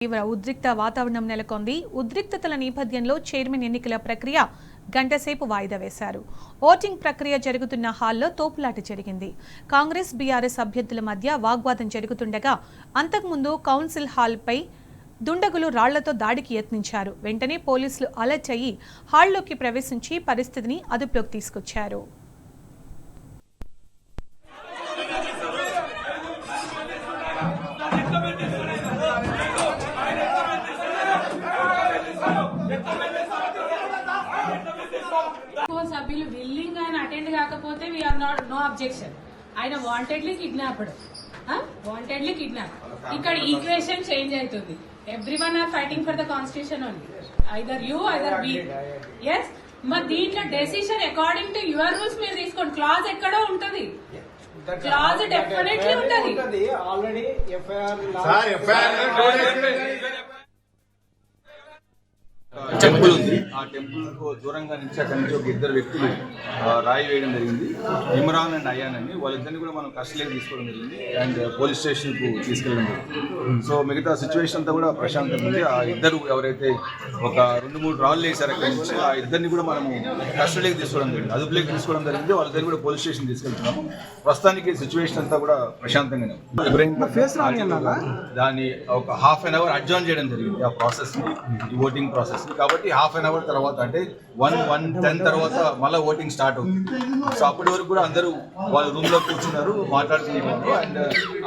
తీవ్ర ఉద్రిక్త వాతావరణం నెలకొంది. ఉద్రిక్తతల నేపథ్యంలో చైర్మన్ ఎన్నికల ప్రక్రియ గంటసేపు వాయిదా వేశారు. ఓటింగ్ ప్రక్రియ జరుగుతున్న హాల్లో తోపులాట జరిగింది. కాంగ్రెస్ బీఆర్ఎస్ అభ్యర్థుల మధ్య వాగ్వాదం జరుగుతుండగా అంతకుముందు కౌన్సిల్ హాల్పై దుండగులు రాళ్లతో దాడికి యత్నించారు. వెంటనే పోలీసులు అలర్ట్ అయ్యి హాల్లోకి ప్రవేశించి పరిస్థితిని అదుపులోకి తీసుకొచ్చారు. సభ్యులు విల్లింగ్ ఆయన అటెండ్ కాకపోతే వీఆర్ నాట్ నో అబ్జెక్షన్. ఆయన వాంటెడ్లీ కిడ్నాప్డ్ ఇక్కడ ఈక్వేషన్ చేంజ్ అవుతుంది. Everyone are fighting for the constitution only, either you either we. Yes, మరి దీంట్లో decision according to your rules మీరు తీసుకోండి. క్లాజ్ ఎక్కడో ఉంటది, క్లాజ్ డెఫినెట్లీ ఉంటది. ఆల్రెడీ టెంపుల్ ఉంది. ఆ టెంపుల్ కు దూరంగా నుంచి అక్కడి నుంచి ఒక ఇద్దరు వ్యక్తులు రాయి వేయడం జరిగింది. ఇమ్రాన్ అండ్ అయాన్ అని, వాళ్ళిద్దరిని కూడా మనం కస్టడీకి తీసుకోవడం జరిగింది అండ్ పోలీస్ స్టేషన్ కు తీసుకెళ్ళడం జరిగింది. సో మిగతా సిచ్యువేషన్ అంతా కూడా ప్రశాంతంగా ఉంది. ఆ ఇద్దరు ఎవరైతే ఒక 2-3 రాళ్ళు వేశారు అక్కడి నుంచి, ఆ ఇద్దరిని కూడా మనము కస్టడీకి తీసుకోవడం జరిగింది, అదుపులోకి తీసుకోవడం జరిగింది. వాళ్ళిద్దరిని కూడా పోలీస్ స్టేషన్ తీసుకెళ్తున్నాము. ప్రస్తుతానికి సిచ్యువేషన్ అంతా కూడా ప్రశాంతంగానే దాన్ని ఒక ½ an hour అడ్జార్న్ చేయడం జరిగింది ఆ ప్రాసెస్ ని, ఈ ఓటింగ్ ప్రాసెస్. కాబట్టి ½ an hour తర్వాత అంటే 1:10 తర్వాత మళ్ళీ ఓటింగ్ స్టార్ట్ అవుతుంది. సో అప్పటి వరకు కూడా అందరూ వాళ్ళ రూమ్ లో కూర్చున్నారు, మాట్లాడుతున్నారు అండ్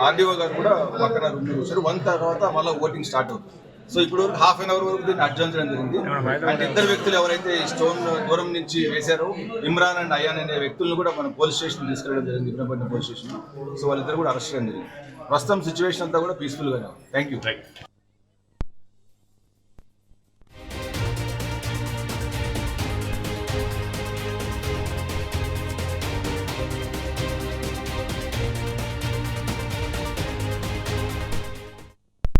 ఆర్డీఓ గారు కూడా పక్కన రూమ్ లో కూర్చున్నారు. 1 తర్వాత మళ్ళీ ఓటింగ్ స్టార్ట్ అవుతుంది. సో ఇప్పుడు వరకు ½ an hour వరకు దీన్ని అడ్జార్న్ చేయడం జరిగింది. అండ్ ఇద్దరు వ్యక్తులు ఎవరైతే స్టోన్ దూరం నుంచి వేశారో, ఇమ్రాన్ అండ్ అయాన్ అనే వ్యక్తులను కూడా మనం పోలీస్ స్టేషన్ తీసుకెళ్ళడం జరిగింది, ఇబ్రహంపట్నం పోలీస్ స్టేషన్. సో వాళ్ళిద్దరు కూడా అరెస్ట్ చేయడం జరిగింది. ప్రస్తుతం సిచ్యువేషన్ అంతా కూడా పీస్ఫుల్ గానే ఉంది. Thank you.